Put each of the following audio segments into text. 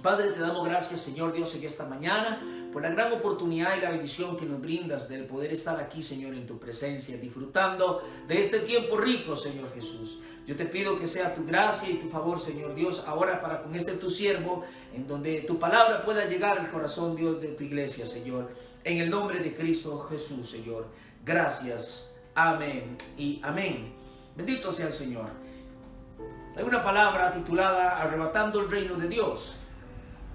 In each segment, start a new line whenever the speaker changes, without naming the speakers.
Padre, te damos gracias, Señor Dios, en esta mañana por la gran oportunidad y la bendición que nos brindas del poder estar aquí, Señor, en tu presencia, disfrutando de este tiempo rico, Señor Jesús. Yo te pido que sea tu gracia y tu favor, Señor Dios, ahora para con este tu siervo, en donde tu palabra pueda llegar al corazón, Dios, de tu iglesia, Señor. En el nombre de Cristo Jesús, Señor. Gracias. Amén y amén. Bendito sea el Señor. Hay una palabra titulada Arrebatando el reino de Dios.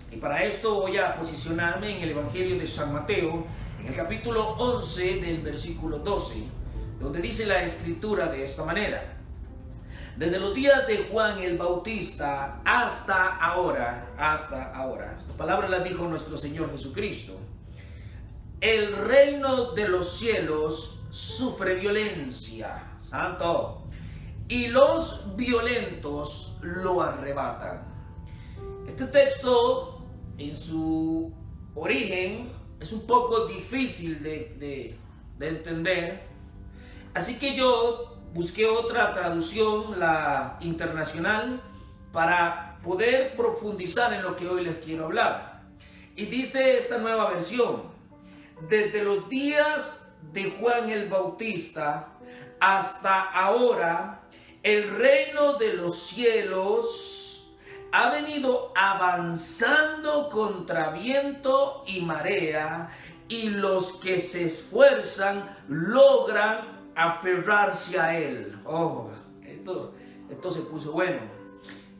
Y para esto voy a posicionarme en el Evangelio de San Mateo, en el capítulo 11 del versículo 12, donde dice la escritura de esta manera: desde los días de Juan el Bautista hasta ahora, esta palabra la dijo nuestro Señor Jesucristo, el reino de los cielos sufre violencia, santo, y los violentos lo arrebatan. Este texto, en su origen, es un poco difícil de entender, así que yo busqué otra traducción, la internacional, para poder profundizar en lo que hoy les quiero hablar. Y dice esta nueva versión: desde los días de Juan el Bautista hasta ahora, el reino de los cielos ha venido avanzando contra viento y marea, y los que se esfuerzan logran aferrarse a él. Oh, esto se puso bueno.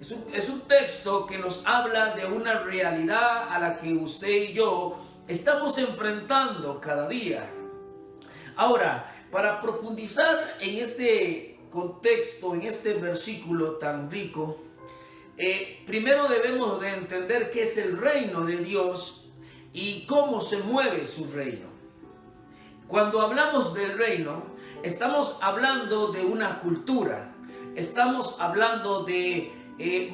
Es un texto que nos habla de una realidad a la que usted y yo estamos enfrentando cada día. Ahora, para profundizar en este contexto, en este versículo tan rico, primero debemos de entender qué es el reino de Dios y cómo se mueve su reino. Cuando hablamos del reino, estamos hablando de una cultura, estamos hablando de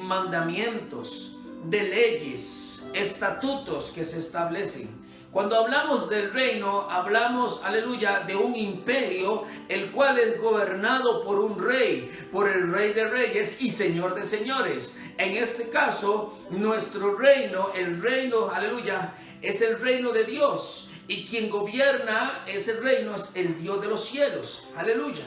mandamientos, de leyes, estatutos que se establecen. Cuando hablamos del reino, hablamos, aleluya, de un imperio, el cual es gobernado por un rey, por el Rey de Reyes y Señor de Señores. En este caso, nuestro reino, el reino, aleluya, es el reino de Dios. Y quien gobierna ese reino es el Dios de los cielos. Aleluya.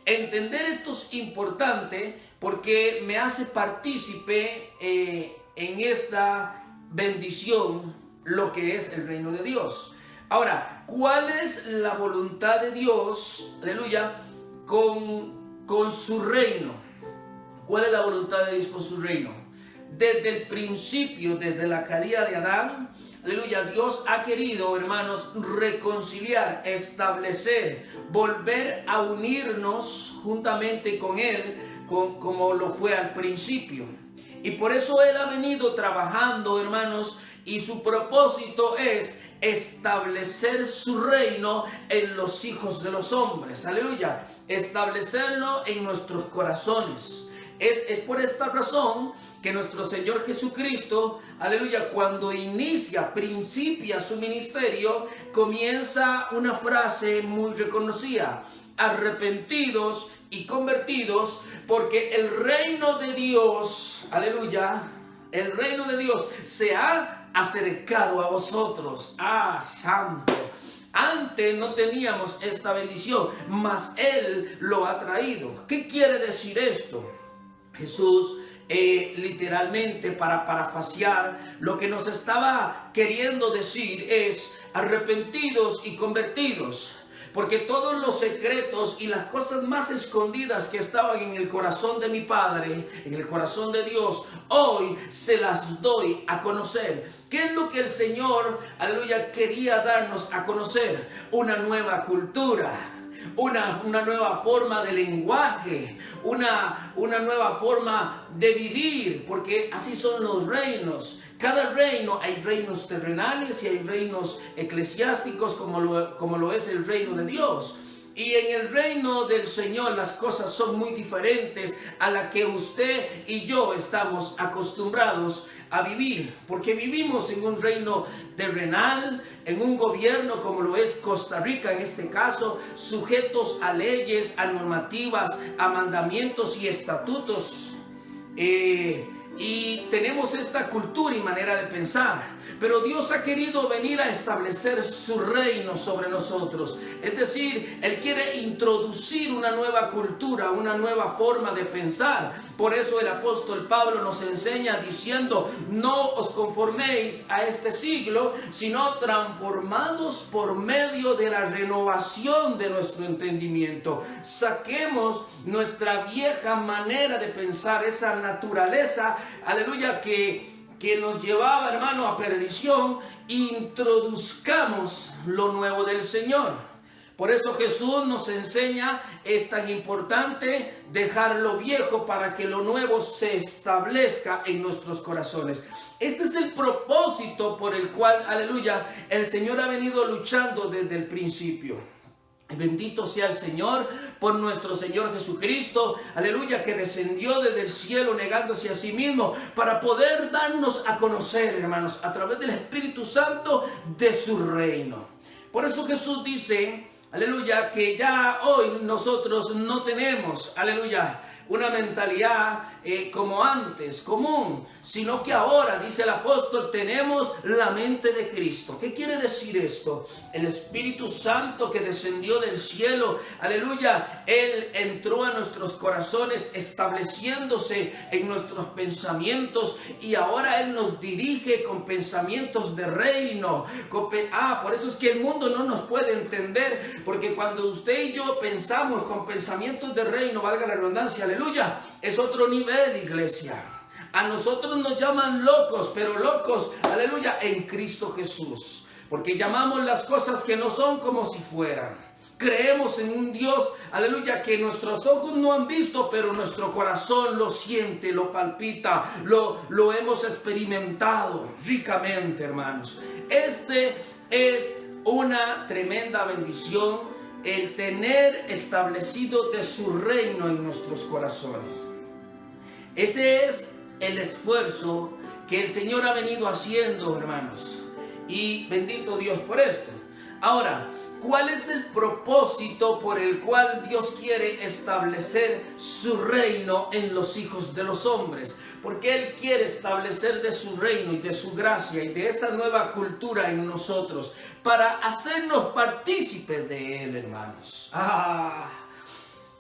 Entender esto es importante porque me hace partícipe en esta bendición, lo que es el reino de Dios. Ahora, ¿cuál es la voluntad de Dios, aleluya, con su reino? ¿Cuál es la voluntad de Dios con su reino? Desde el principio, desde la caída de Adán, aleluya, Dios ha querido, hermanos, reconciliar, establecer, volver a unirnos juntamente con Él, como lo fue al principio. Y por eso Él ha venido trabajando, hermanos, y su propósito es establecer su reino en los hijos de los hombres. Aleluya. Establecerlo en nuestros corazones. Es por esta razón que nuestro Señor Jesucristo, aleluya, cuando principia su ministerio, comienza una frase muy reconocida: arrepentidos y convertidos, porque el reino de Dios, aleluya, el reino de Dios se ha acercado a vosotros. Ah, santo. Antes no teníamos esta bendición, mas Él lo ha traído. ¿Qué quiere decir esto? Jesús, literalmente, para parafrasear, lo que nos estaba queriendo decir es: arrepentidos y convertidos. Porque todos los secretos y las cosas más escondidas que estaban en el corazón de mi Padre, en el corazón de Dios, hoy se las doy a conocer. ¿Qué es lo que el Señor, aleluya, quería darnos a conocer? Una nueva cultura, una nueva forma de lenguaje, una nueva forma de vivir, porque así son los reinos. Cada reino, hay reinos terrenales y hay reinos eclesiásticos, como lo es el reino de Dios. Y en el reino del Señor las cosas son muy diferentes a la que usted y yo estamos acostumbrados a vivir, porque vivimos en un reino terrenal, en un gobierno como lo es Costa Rica en este caso, sujetos a leyes, a normativas, a mandamientos y estatutos. y tenemos esta cultura y manera de pensar, pero Dios ha querido venir a establecer su reino sobre nosotros. Es decir, Él quiere introducir una nueva cultura, una nueva forma de pensar. Por eso el apóstol Pablo nos enseña diciendo: no os conforméis a este siglo, sino transformados por medio de la renovación de nuestro entendimiento. Saquemos nuestra vieja manera de pensar, esa naturaleza, aleluya, que nos llevaba, hermano, a perdición. Introduzcamos lo nuevo del Señor. Por eso Jesús nos enseña, es tan importante dejar lo viejo para que lo nuevo se establezca en nuestros corazones. Este es el propósito por el cual, aleluya, el Señor ha venido luchando desde el principio. Bendito sea el Señor por nuestro Señor Jesucristo, aleluya, que descendió desde el cielo negándose a sí mismo para poder darnos a conocer, hermanos, a través del Espíritu Santo de su reino. Por eso Jesús dice, aleluya, que ya hoy nosotros no tenemos, aleluya, una mentalidad como antes, común, sino que ahora, dice el apóstol, tenemos la mente de Cristo. ¿Qué quiere decir esto? El Espíritu Santo que descendió del cielo, aleluya, Él entró a nuestros corazones, estableciéndose en nuestros pensamientos, y ahora Él nos dirige con pensamientos de reino. Por eso es que el mundo no nos puede entender, porque cuando usted y yo pensamos con pensamientos de reino, valga la redundancia, aleluya, es otro nivel, iglesia. A nosotros nos llaman locos, pero locos, aleluya, en Cristo Jesús, porque llamamos las cosas que no son como si fueran. Creemos en un Dios, aleluya, que nuestros ojos no han visto, pero nuestro corazón lo siente, lo palpita, lo hemos experimentado ricamente, hermanos. Este es una tremenda bendición, el tener establecido de su reino en nuestros corazones. Ese es el esfuerzo que el Señor ha venido haciendo, hermanos, y bendito Dios por esto. Ahora, ¿cuál es el propósito por el cual Dios quiere establecer su reino en los hijos de los hombres? Porque Él quiere establecer de su reino y de su gracia y de esa nueva cultura en nosotros para hacernos partícipes de Él, hermanos.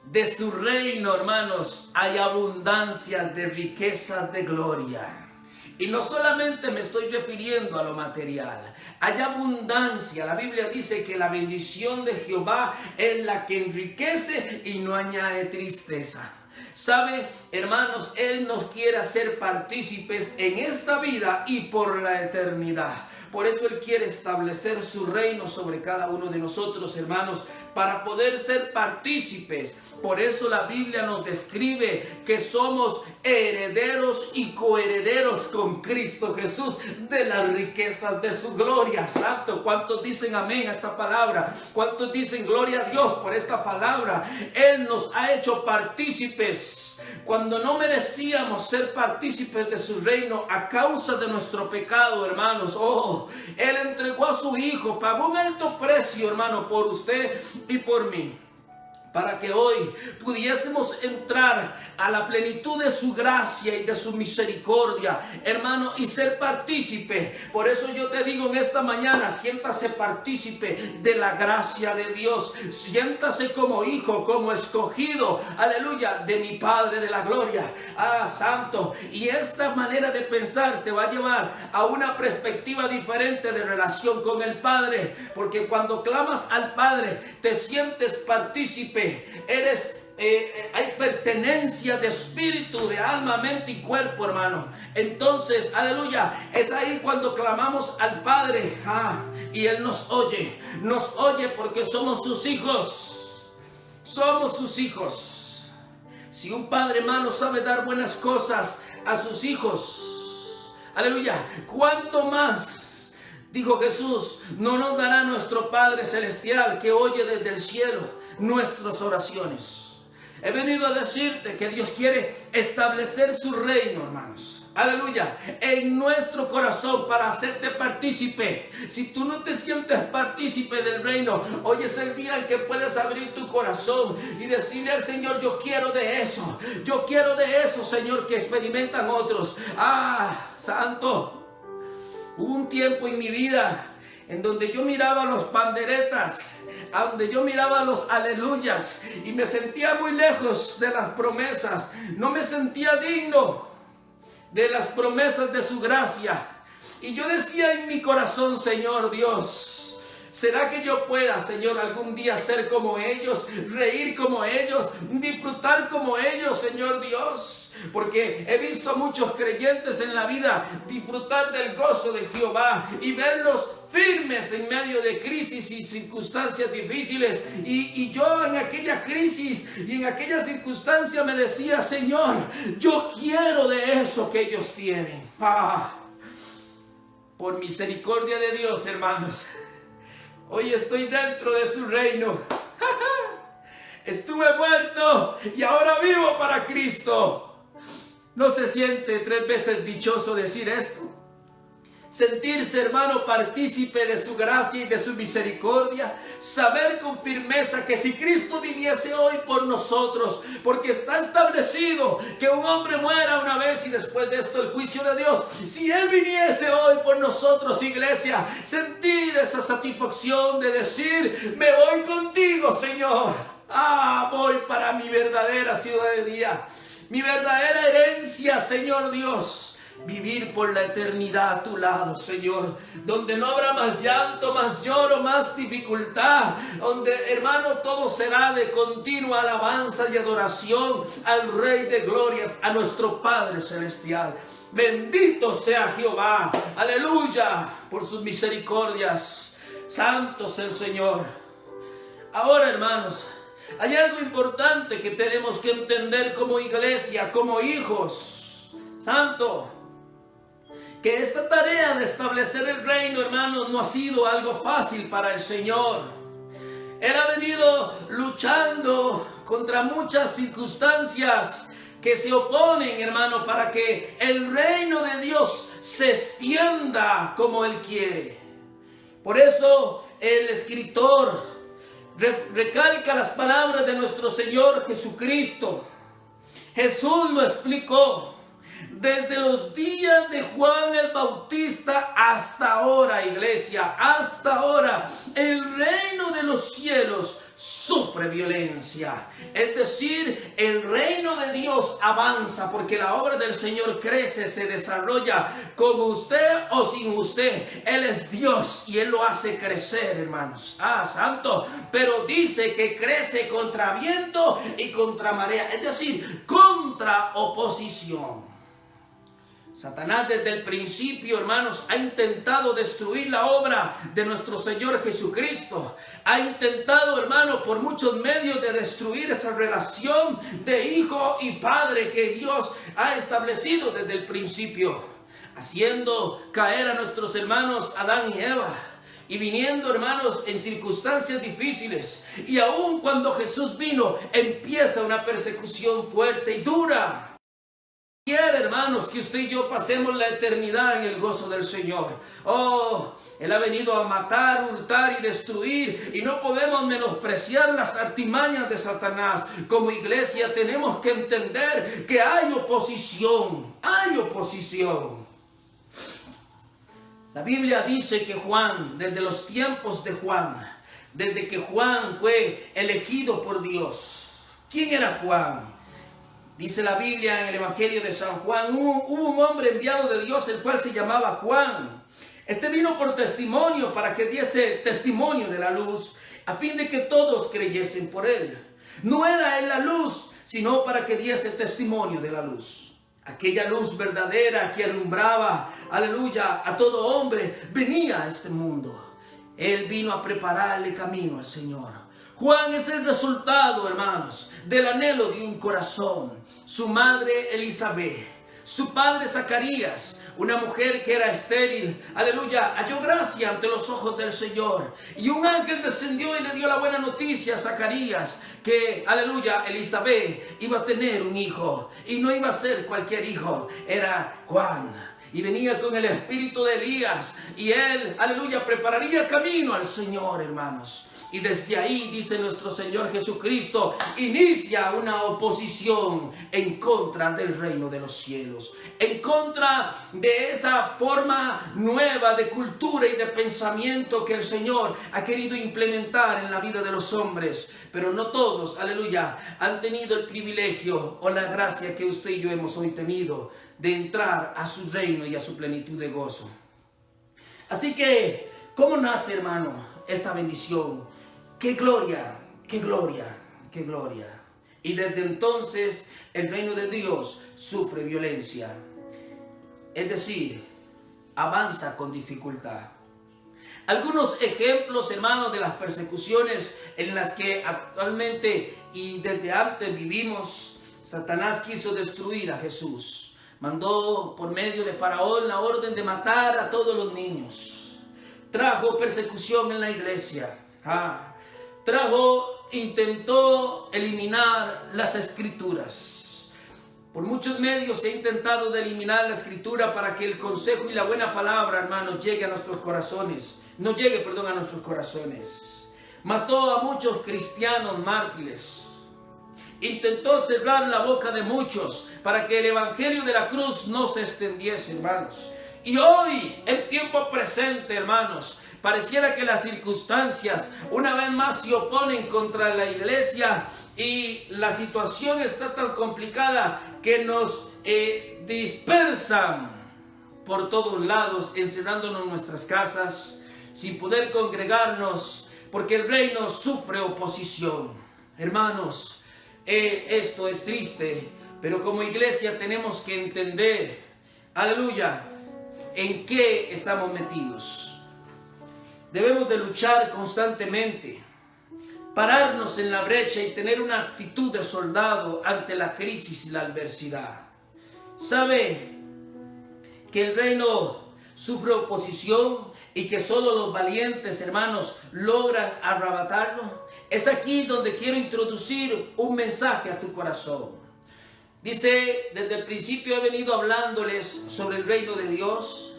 De su reino, hermanos, hay abundancia de riquezas de gloria. Y no solamente me estoy refiriendo a lo material, hay abundancia. La Biblia dice que la bendición de Jehová es la que enriquece y no añade tristeza. ¿Sabe, hermanos? Él nos quiere hacer partícipes en esta vida y por la eternidad. Por eso Él quiere establecer su reino sobre cada uno de nosotros, hermanos, para poder ser partícipes. Por eso la Biblia nos describe que somos herederos y coherederos con Cristo Jesús de las riquezas de su gloria. Santo, ¿cuántos dicen amén a esta palabra? ¿Cuántos dicen gloria a Dios por esta palabra? Él nos ha hecho partícipes cuando no merecíamos ser partícipes de su reino a causa de nuestro pecado, hermanos. Él entregó a su Hijo, pagó un alto precio, hermano, por usted y por mí, para que hoy pudiésemos entrar a la plenitud de su gracia y de su misericordia, hermano, y ser partícipe. Por eso yo te digo en esta mañana, siéntase partícipe de la gracia de Dios. Siéntase como hijo, como escogido, aleluya, de mi Padre de la gloria. Santo. Y esta manera de pensar te va a llevar a una perspectiva diferente de relación con el Padre. Porque cuando clamas al Padre, te sientes partícipe. Hay pertenencia de espíritu, de alma, mente y cuerpo, hermano. Entonces, aleluya, es ahí cuando clamamos al Padre, y Él nos oye porque somos sus hijos. Somos sus hijos. Si un padre, hermano, sabe dar buenas cosas a sus hijos, aleluya, ¿cuánto más? Dijo Jesús, no nos dará nuestro Padre Celestial que oye desde el cielo nuestras oraciones. He venido a decirte que Dios quiere establecer su reino, hermanos. aleluya, en nuestro corazón para hacerte partícipe. Si tú no te sientes partícipe del reino, hoy es el día en que puedes abrir tu corazón y decirle al Señor: yo quiero de eso, yo quiero de eso, Señor, que experimentan otros. Santo, hubo un tiempo en mi vida en donde yo miraba los panderetas, a donde yo miraba los aleluyas, y me sentía muy lejos de las promesas. No me sentía digno de las promesas de su gracia. Y yo decía en mi corazón: Señor Dios, ¿será que yo pueda, Señor, algún día ser como ellos, reír como ellos, disfrutar como ellos, Señor Dios? Porque he visto a muchos creyentes en la vida disfrutar del gozo de Jehová y verlos firmes en medio de crisis y circunstancias difíciles. Y yo en aquella crisis y en aquella circunstancia me decía: Señor, yo quiero de eso que ellos tienen. Por misericordia de Dios, hermanos, hoy estoy dentro de su reino. Estuve muerto y ahora vivo para Cristo. ¿No se siente 3 veces dichoso decir esto? Sentirse, hermano, partícipe de su gracia y de su misericordia. Saber con firmeza que si Cristo viniese hoy por nosotros, porque está establecido que un hombre muera una vez y después de esto el juicio de Dios. Si Él viniese hoy por nosotros, iglesia, sentir esa satisfacción de decir: me voy contigo, Señor. Voy para mi verdadera ciudadanía, mi verdadera herencia, Señor Dios. Vivir por la eternidad a tu lado, Señor, donde no habrá más llanto, más lloro, más dificultad, donde, hermano, todo será de continua alabanza y adoración al Rey de glorias, a nuestro Padre celestial. Bendito sea Jehová, aleluya, por sus misericordias. Santo es el Señor. Ahora, hermanos, hay algo importante que tenemos que entender como iglesia, como hijos. Santo, que esta tarea de establecer el reino, hermanos, no ha sido algo fácil para el Señor. Él ha venido luchando contra muchas circunstancias que se oponen, hermano, para que el reino de Dios se extienda como Él quiere. Por eso el escritor recalca las palabras de nuestro Señor Jesucristo. Jesús lo explicó. Desde los días de Juan el Bautista hasta ahora, iglesia, hasta ahora, el reino de los cielos sufre violencia. Es decir, el reino de Dios avanza porque la obra del Señor crece, se desarrolla con usted o sin usted. Él es Dios y Él lo hace crecer, hermanos. Santo. Pero dice que crece contra viento y contra marea, es decir, contra oposición. Satanás desde el principio, hermanos, ha intentado destruir la obra de nuestro Señor Jesucristo. Ha intentado, hermano, por muchos medios de destruir esa relación de hijo y padre que Dios ha establecido desde el principio, haciendo caer a nuestros hermanos Adán y Eva. Y viniendo, hermanos, en circunstancias difíciles. Y aun cuando Jesús vino, empieza una persecución fuerte y dura. Quiere, hermanos, que usted y yo pasemos la eternidad en el gozo del Señor. Él ha venido a matar, hurtar y destruir, y no podemos menospreciar las artimañas de Satanás. Como iglesia tenemos que entender que hay oposición, La Biblia dice que Juan, desde los tiempos de Juan, desde que Juan fue elegido por Dios. ¿Quién era Juan? Dice la Biblia en el Evangelio de San Juan, hubo un hombre enviado de Dios, el cual se llamaba Juan. Este vino por testimonio, para que diese testimonio de la luz, a fin de que todos creyesen por él. No era él la luz, sino para que diese testimonio de la luz. Aquella luz verdadera que alumbraba, aleluya, a todo hombre, venía a este mundo. Él vino a prepararle camino al Señor. Juan es el resultado, hermanos, del anhelo de un corazón. Su madre Elizabeth, su padre Zacarías, una mujer que era estéril, aleluya, halló gracia ante los ojos del Señor. Y un ángel descendió y le dio la buena noticia a Zacarías, que, aleluya, Elizabeth iba a tener un hijo. Y no iba a ser cualquier hijo, era Juan. Y venía con el espíritu de Elías. Y él, aleluya, prepararía camino al Señor, hermanos. Y desde ahí, dice nuestro Señor Jesucristo, inicia una oposición en contra del reino de los cielos, en contra de esa forma nueva de cultura y de pensamiento que el Señor ha querido implementar en la vida de los hombres. Pero no todos, aleluya, han tenido el privilegio o la gracia que usted y yo hemos hoy tenido de entrar a su reino y a su plenitud de gozo. Así que, ¿cómo nace, hermano, esta bendición? ¡Qué gloria! ¡Qué gloria! ¡Qué gloria! Y desde entonces el reino de Dios sufre violencia. Es decir, avanza con dificultad. Algunos ejemplos, hermanos, de las persecuciones en las que actualmente y desde antes vivimos. Satanás quiso destruir a Jesús. Mandó por medio de Faraón la orden de matar a todos los niños. Trajo persecución en la iglesia. Intentó eliminar las escrituras. Por muchos medios se ha intentado de eliminar la escritura para que el consejo y la buena palabra, hermanos, llegue a nuestros corazones. No llegue, a nuestros corazones. Mató a muchos cristianos mártires. Intentó cerrar la boca de muchos para que el evangelio de la cruz no se extendiese, hermanos. Y hoy, en tiempo presente, hermanos, pareciera que las circunstancias una vez más se oponen contra la iglesia y la situación está tan complicada que nos dispersan por todos lados, encerrándonos en nuestras casas, sin poder congregarnos, porque el reino sufre oposición. Hermanos, esto es triste, pero como iglesia tenemos que entender, aleluya, en qué estamos metidos. Debemos de luchar constantemente, pararnos en la brecha y tener una actitud de soldado ante la crisis y la adversidad. ¿Sabe que el reino sufre oposición y que solo los valientes, hermanos, logran arrebatarlo? Es aquí donde quiero introducir un mensaje a tu corazón. Dice, desde el principio he venido hablándoles sobre el reino de Dios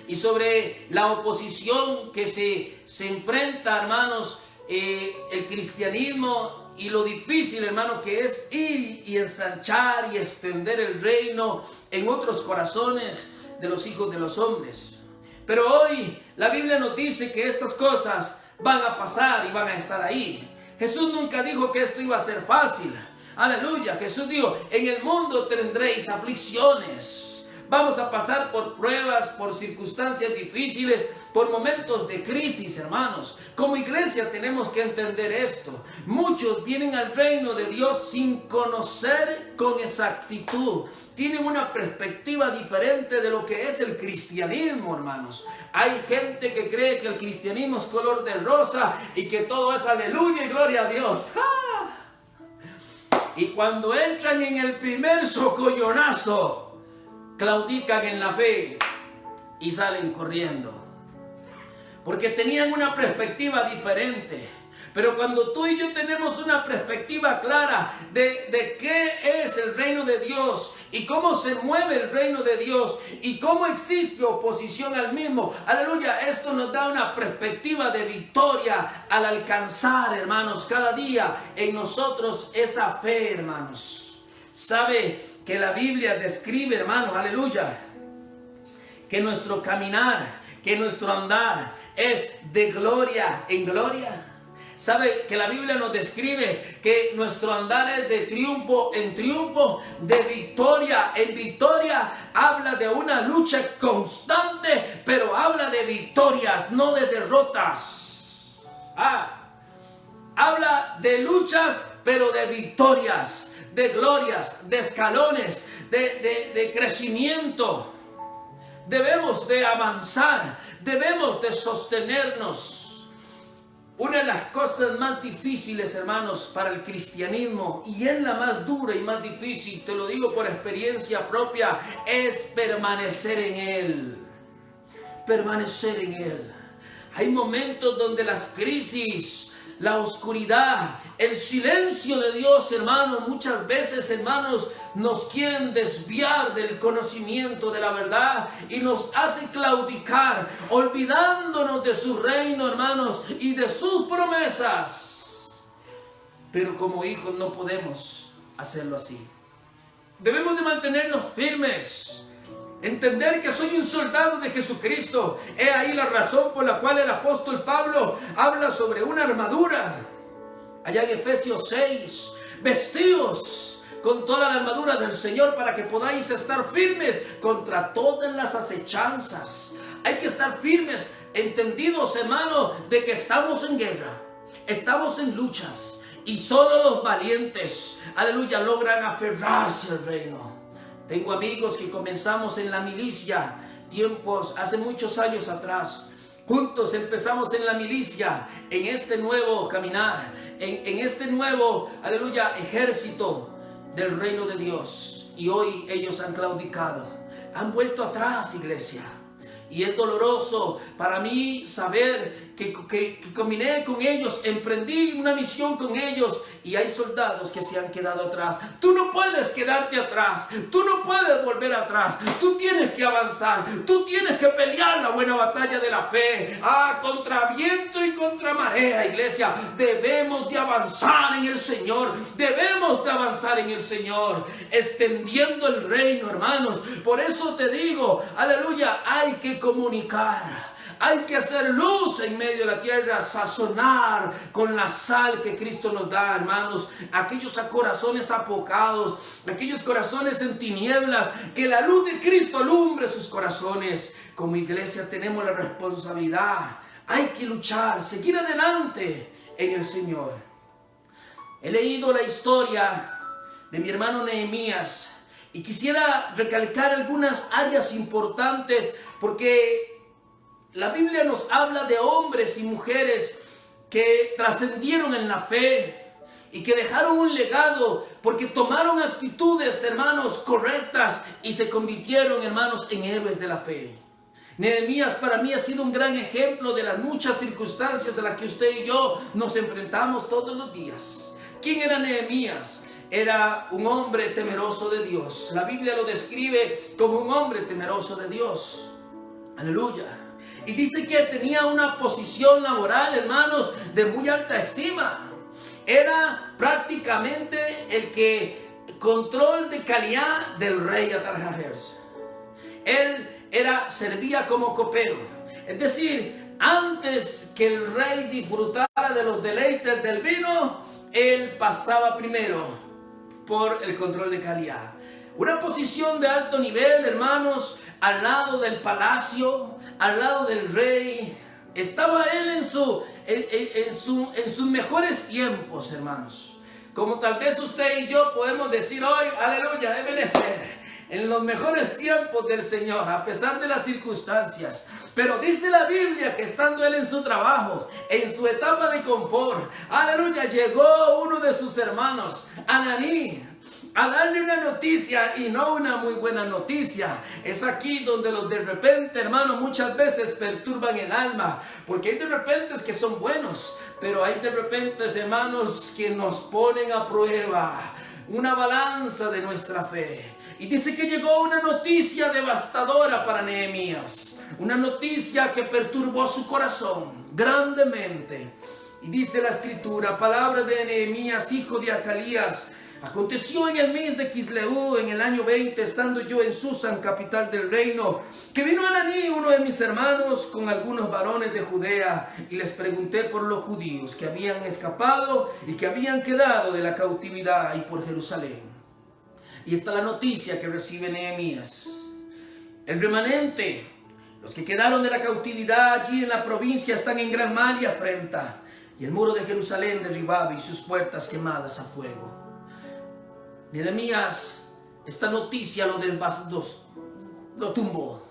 y sobre la oposición que se enfrenta, hermanos, el cristianismo y lo difícil, hermano, que es ir y ensanchar y extender el reino en otros corazones de los hijos de los hombres. Pero hoy la Biblia nos dice que estas cosas van a pasar y van a estar ahí. Jesús nunca dijo que esto iba a ser fácil. Aleluya. Jesús dijo, en el mundo tendréis aflicciones. Vamos a pasar por pruebas, por circunstancias difíciles, por momentos de crisis, hermanos. Como iglesia tenemos que entender esto. Muchos vienen al reino de Dios sin conocer con exactitud. Tienen una perspectiva diferente de lo que es el cristianismo, hermanos. Hay gente que cree que el cristianismo es color de rosa y que todo es aleluya y gloria a Dios. ¡Ah! Y cuando entran en el primer socollonazo, claudican en la fe y salen corriendo, porque tenían una perspectiva diferente. Pero cuando tú y yo tenemos una perspectiva clara de qué es el reino de Dios y cómo se mueve el reino de Dios y cómo existe oposición al mismo, aleluya, esto nos da una perspectiva de victoria al alcanzar, hermanos, cada día en nosotros esa fe, hermanos. ¿Sabe que la Biblia describe, hermanos, aleluya, que nuestro caminar, que nuestro andar es de gloria en gloria? ¿Sabe que la Biblia nos describe que nuestro andar es de triunfo en triunfo, de victoria en victoria? Habla de una lucha constante, pero habla de victorias, no de derrotas. Habla de luchas, pero de victorias, de glorias, de escalones, de crecimiento. Debemos de avanzar, debemos de sostenernos. Una de las cosas más difíciles, hermanos, para el cristianismo, y es la más dura y más difícil, te lo digo por experiencia propia, es permanecer en Él. Permanecer en Él. Hay momentos donde las crisis, la oscuridad, el silencio de Dios, hermanos, muchas veces, hermanos, nos quieren desviar del conocimiento de la verdad y nos hace claudicar, olvidándonos de su reino, hermanos, y de sus promesas. Pero como hijos no podemos hacerlo así. Debemos de mantenernos firmes. Entender que soy un soldado de Jesucristo. He ahí la razón por la cual el apóstol Pablo habla sobre una armadura. Allá en Efesios 6, vestidos con toda la armadura del Señor para que podáis estar firmes contra todas las acechanzas. Hay que estar firmes, entendidos, hermano, de que estamos en guerra, estamos en luchas y solo los valientes, aleluya, logran aferrarse al reino. Tengo amigos que comenzamos en la milicia, hace muchos años atrás. Juntos empezamos en la milicia, en este nuevo caminar, en este nuevo, aleluya, ejército del reino de Dios. Y hoy ellos han claudicado, han vuelto atrás, iglesia. Y es doloroso para mí saber que caminé con ellos, emprendí una misión con ellos y hay soldados que se han quedado atrás. Tú no puedes quedarte atrás, tú no puedes volver atrás, tú tienes que avanzar, tú tienes que pelear la buena batalla de la fe. Contra viento y contra marea, iglesia, debemos de avanzar en el Señor, debemos de avanzar en el Señor, extendiendo el reino, hermanos. Por eso te digo, aleluya, hay que comunicar. Hay que hacer luz en medio de la tierra, sazonar con la sal que Cristo nos da, hermanos. Aquellos corazones apocados, aquellos corazones en tinieblas, que la luz de Cristo alumbre sus corazones. Como iglesia tenemos la responsabilidad. Hay que luchar, seguir adelante en el Señor. He leído la historia de mi hermano Nehemías y quisiera recalcar algunas áreas importantes porque la Biblia nos habla de hombres y mujeres que trascendieron en la fe y que dejaron un legado porque tomaron actitudes, hermanos, correctas y se convirtieron, hermanos, en héroes de la fe. Nehemías para mí ha sido un gran ejemplo de las muchas circunstancias a las que usted y yo nos enfrentamos todos los días. ¿Quién era Nehemías? Era un hombre temeroso de Dios. La Biblia lo describe como un hombre temeroso de Dios. Aleluya. Y dice que tenía una posición laboral, hermanos, de muy alta estima. Era prácticamente el que control de calidad del rey Atarjajerjes. Él servía como copero. Es decir, antes que el rey disfrutara de los deleites del vino, él pasaba primero por el control de calidad. Una posición de alto nivel, hermanos, al lado del palacio, al lado del rey. Estaba él en sus mejores tiempos, hermanos. Como tal vez usted y yo podemos decir hoy, aleluya, deben de ser en los mejores tiempos del Señor, a pesar de las circunstancias. Pero dice la Biblia que estando él en su trabajo, en su etapa de confort, aleluya, llegó uno de sus hermanos, Ananí, a darle una noticia y no una muy buena noticia. Es aquí donde los de repente, hermanos, muchas veces perturban el alma, porque hay de repente que son buenos, pero hay de repente, hermanos, que nos ponen a prueba una balanza de nuestra fe. Y dice que llegó una noticia devastadora para Nehemías, una noticia que perturbó su corazón grandemente. Y dice la escritura, palabra de Nehemías, hijo de Acalías: aconteció en el mes de Quisleu, en el año 20, estando yo en Susan, capital del reino, que vino Ananí, uno de mis hermanos, con algunos varones de Judea, y les pregunté por los judíos que habían escapado y que habían quedado de la cautividad y por Jerusalén. Y esta es la noticia que recibe Nehemías. El remanente, los que quedaron de la cautividad allí en la provincia, están en gran mal y afrenta, y el muro de Jerusalén derribado y sus puertas quemadas a fuego. Nehemías, esta noticia lo tumbó.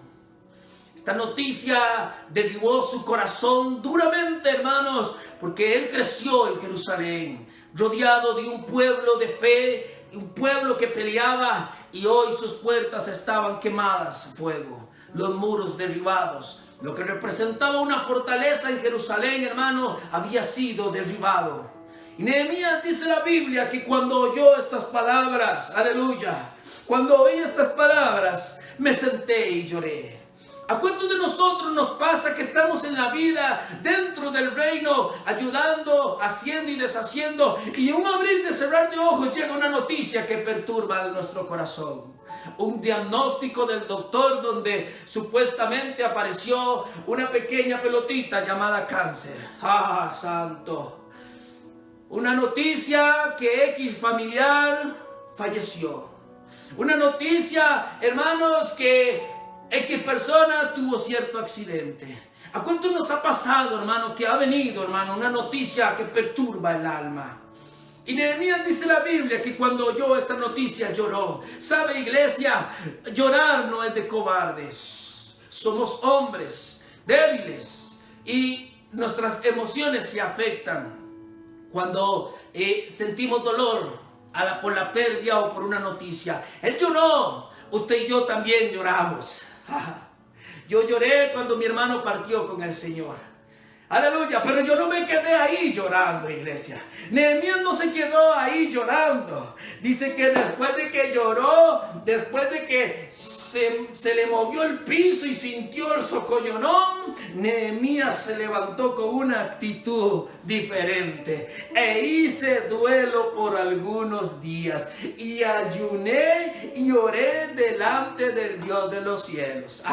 Esta noticia derribó su corazón duramente, hermanos, porque él creció en Jerusalén, rodeado de un pueblo de fe, un pueblo que peleaba, y hoy sus puertas estaban quemadas a fuego, los muros derribados. Lo que representaba una fortaleza en Jerusalén, hermano, había sido derribado. Y Nehemías dice la Biblia que cuando oyó estas palabras, aleluya, cuando oí estas palabras, me senté y lloré. ¿A cuántos de nosotros nos pasa que estamos en la vida dentro del reino, ayudando, haciendo y deshaciendo, y en un abrir y cerrar de ojos llega una noticia que perturba nuestro corazón? Un diagnóstico del doctor donde supuestamente apareció una pequeña pelotita llamada cáncer. ¡Ah, santo! Una noticia que X familiar falleció. Una noticia, hermanos, que X persona tuvo cierto accidente. ¿A cuántos nos ha pasado, hermano, que ha venido, hermano, una noticia que perturba el alma? Y Nehemías dice la Biblia que cuando oyó esta noticia lloró. ¿Sabe, iglesia? Llorar no es de cobardes. Somos hombres débiles y nuestras emociones se afectan cuando sentimos dolor por la pérdida o por una noticia. Él lloró. Usted y yo también lloramos. Yo lloré cuando mi hermano partió con el Señor. Aleluya, pero yo no me quedé ahí llorando, iglesia. Nehemías no se quedó ahí llorando. Dice que después de que lloró, después de que se le movió el piso y sintió el socollonón, Nehemías se levantó con una actitud diferente. E hice duelo por algunos días y ayuné y oré delante del Dios de los cielos.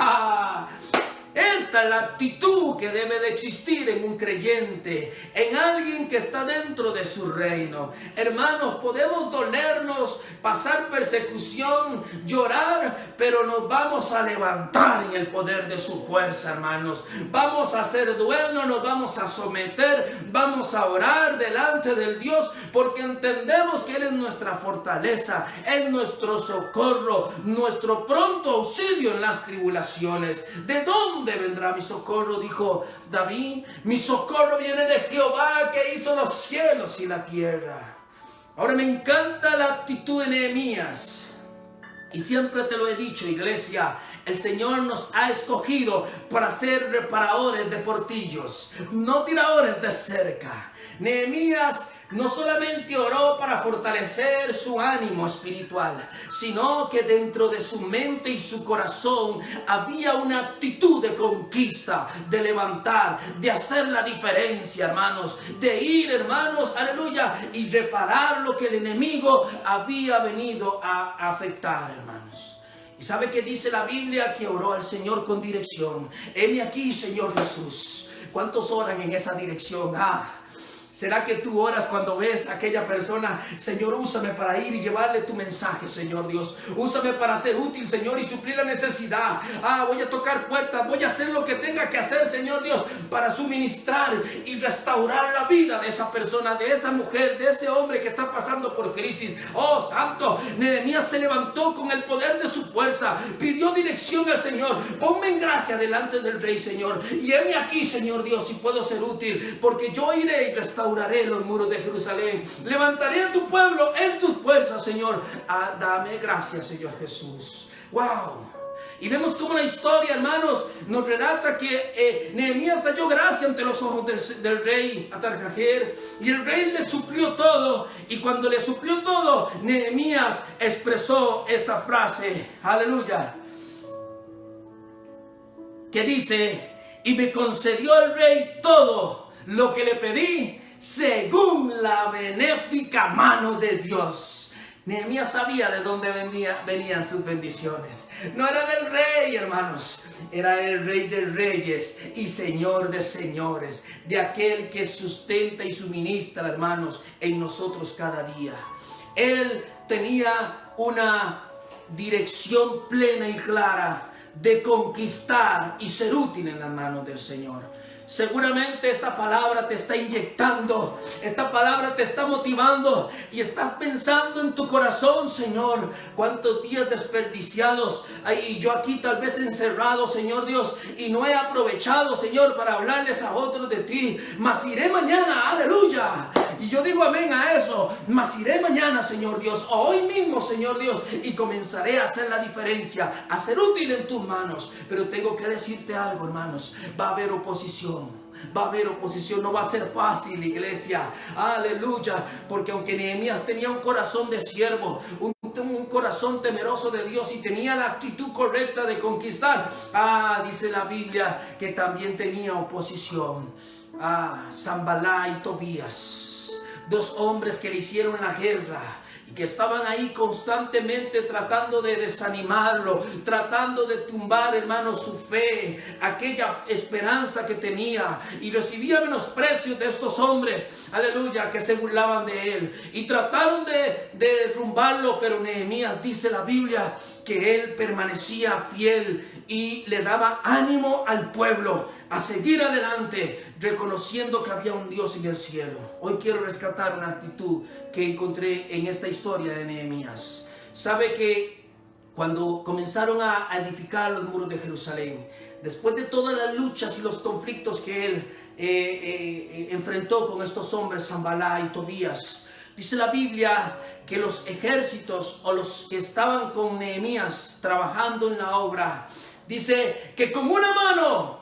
Esta es la actitud que debe de existir en un creyente, en alguien que está dentro de su reino. Hermanos, podemos dolernos, pasar persecución, llorar, pero nos vamos a levantar en el poder de su fuerza, hermanos. Vamos a hacer duelo, nos vamos a someter, vamos a orar delante del Dios, porque entendemos que Él es nuestra fortaleza, es nuestro socorro, nuestro pronto auxilio en las tribulaciones. ¿De dónde vendrá mi socorro?, dijo David. Mi socorro viene de Jehová, que hizo los cielos y la tierra. Ahora me encanta la actitud de Nehemías. Y siempre te lo he dicho, iglesia, el Señor nos ha escogido para ser reparadores de portillos, no tiradores de cerca. Nehemías no solamente oró para fortalecer su ánimo espiritual, sino que dentro de su mente y su corazón había una actitud de conquista, de levantar, de hacer la diferencia, hermanos, de ir, hermanos, aleluya, y reparar lo que el enemigo había venido a afectar, hermanos. ¿Y sabe qué dice la Biblia? Que oró al Señor con dirección. Heme aquí, Señor Jesús. ¿Cuántos oran en esa dirección? ¿Será que tú oras cuando ves a aquella persona? Señor, úsame para ir y llevarle tu mensaje, Señor Dios. Úsame para ser útil, Señor, y suplir la necesidad. Voy a tocar puertas, voy a hacer lo que tenga que hacer, Señor Dios, para suministrar y restaurar la vida de esa persona, de esa mujer, de ese hombre que está pasando por crisis. Oh, santo, Nehemías se levantó con el poder de su fuerza, pidió dirección al Señor. Ponme en gracia delante del Rey, Señor, y heme aquí, Señor Dios, si puedo ser útil, porque yo iré y restauraré los muros de Jerusalén. Levantaré a tu pueblo en tus fuerzas, Señor. Dame gracias, Señor Jesús. Wow. Y vemos cómo la historia, hermanos, nos relata que Nehemías halló gracia ante los ojos del rey Atargajer, y el rey le suplió todo. Y cuando le suplió todo, Nehemías expresó esta frase, aleluya, que dice: y me concedió el rey todo lo que le pedí, según la benéfica mano de Dios. Nehemías sabía de dónde venían sus bendiciones. No era del rey, hermanos. Era el Rey de reyes y Señor de señores. De aquel que sustenta y suministra, hermanos, en nosotros cada día. Él tenía una dirección plena y clara de conquistar y ser útil en las manos del Señor. Seguramente esta palabra te está inyectando, esta palabra te está motivando y estás pensando en tu corazón: Señor, cuántos días desperdiciados y yo aquí tal vez encerrado, Señor Dios, y no he aprovechado, Señor, para hablarles a otros de ti, mas iré mañana, aleluya. Y yo digo amén a eso, mas iré mañana, Señor Dios, o hoy mismo, Señor Dios, y comenzaré a hacer la diferencia, a ser útil en tus manos. Pero tengo que decirte algo, hermanos, va a haber oposición. Va a haber oposición, no va a ser fácil, iglesia, aleluya, porque aunque Nehemías tenía un corazón de siervo, un corazón temeroso de Dios y tenía la actitud correcta de conquistar, dice la Biblia que también tenía oposición. Sanbalá y Tobías, dos hombres que le hicieron la guerra y que estaban ahí constantemente tratando de desanimarlo, tratando de tumbar, hermanos, su fe, aquella esperanza que tenía, y recibía menosprecios de estos hombres, aleluya, que se burlaban de él y trataron de derrumbarlo. Pero Nehemías, dice la Biblia, que él permanecía fiel y le daba ánimo al pueblo a seguir adelante, reconociendo que había un Dios en el cielo. Hoy quiero rescatar una actitud que encontré en esta historia de Nehemías. Sabe que cuando comenzaron a edificar los muros de Jerusalén, después de todas las luchas y los conflictos que él enfrentó con estos hombres, Sanbalá y Tobías, dice la Biblia que los ejércitos o los que estaban con Nehemías trabajando en la obra, dice que con una mano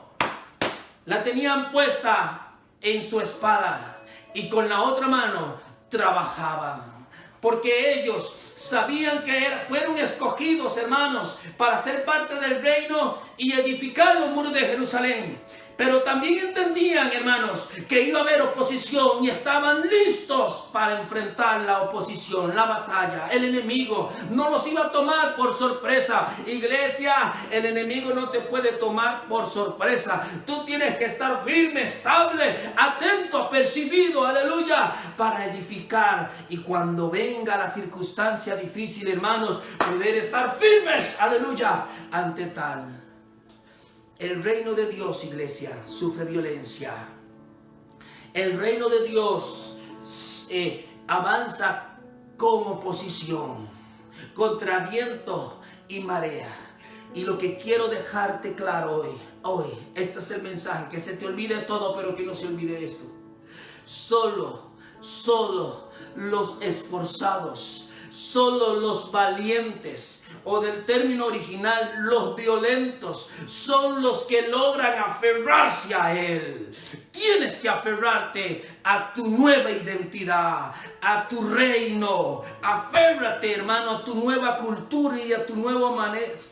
la tenían puesta en su espada y con la otra mano trabajaban. Porque ellos sabían que fueron escogidos, hermanos, para ser parte del reino y edificar los muros de Jerusalén. Pero también entendían, hermanos, que iba a haber oposición y estaban listos para enfrentar la oposición, la batalla. El enemigo no los iba a tomar por sorpresa. Iglesia, el enemigo no te puede tomar por sorpresa. Tú tienes que estar firme, estable, atento, apercibido, aleluya, para edificar. Y cuando venga la circunstancia difícil, hermanos, poder estar firmes, aleluya, ante tal. El reino de Dios, iglesia, sufre violencia. El reino de Dios avanza con oposición, contra viento y marea. Y lo que quiero dejarte claro hoy, este es el mensaje, que se te olvide todo, pero que no se olvide esto. Solo los esforzados, solo los valientes, o del término original, los violentos, son los que logran aferrarse a Él. Tienes que aferrarte a tu nueva identidad, a tu reino. Aférrate, hermano, a tu nueva cultura y a tu nueva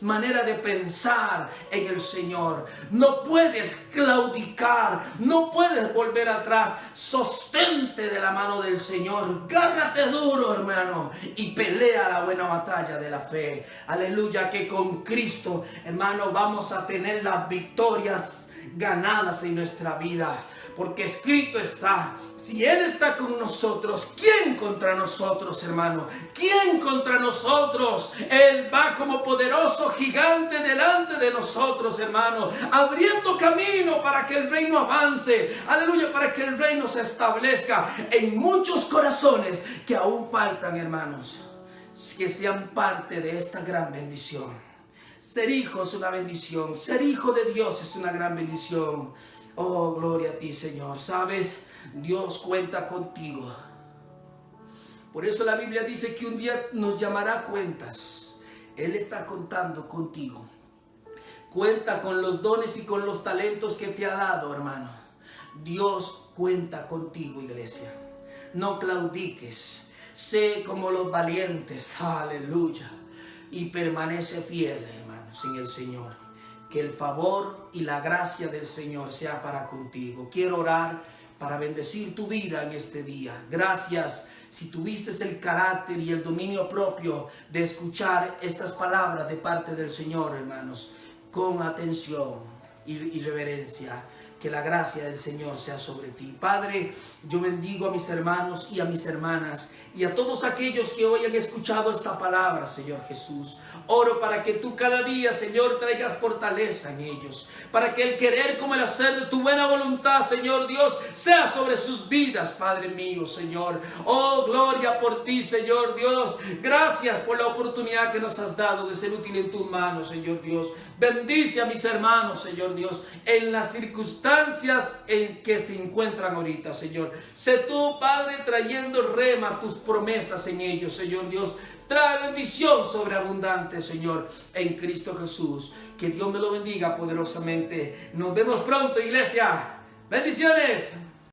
manera de pensar en el Señor. No puedes claudicar, no puedes volver atrás. Sostente de la mano del Señor. Gárrate duro, hermano, y pelea la buena batalla de la fe. Aleluya, que con Cristo, hermano, vamos a tener las victorias ganadas en nuestra vida. Porque escrito está, si Él está con nosotros, ¿quién contra nosotros, hermano? ¿Quién contra nosotros? Él va como poderoso gigante delante de nosotros, hermano, abriendo camino para que el reino avance, aleluya, para que el reino se establezca en muchos corazones que aún faltan, hermanos, que sean parte de esta gran bendición. Ser hijo es una bendición, ser hijo de Dios es una gran bendición. Oh, gloria a ti, Señor. Sabes, Dios cuenta contigo. Por eso la Biblia dice que un día nos llamará a cuentas. Él está contando contigo. Cuenta con los dones y con los talentos que te ha dado, hermano. Dios cuenta contigo, iglesia. No claudiques. Sé como los valientes. Aleluya. Y permanece fiel, hermanos, en el Señor. Que el favor y la gracia del Señor sea para contigo. Quiero orar para bendecir tu vida en este día. Gracias si tuviste el carácter y el dominio propio de escuchar estas palabras de parte del Señor, hermanos, con atención. y reverencia. Que la gracia del Señor sea sobre ti. Padre, yo bendigo a mis hermanos y a mis hermanas y a todos aquellos que hoy han escuchado esta palabra, Señor Jesús. Oro para que tú cada día, Señor, traigas fortaleza en ellos, para que el querer como el hacer de tu buena voluntad, Señor Dios, sea sobre sus vidas, Padre mío, Señor. Oh, gloria por ti, Señor Dios. Gracias por la oportunidad que nos has dado de ser útil en tus manos, Señor Dios. Bendice a mis hermanos, Señor Dios, en las circunstancias en que se encuentran ahorita, Señor. Sé tú, Padre, trayendo rema tus promesas en ellos, Señor Dios. Trae bendición sobreabundante, Señor, en Cristo Jesús. Que Dios me lo bendiga poderosamente. Nos vemos pronto, iglesia. Bendiciones.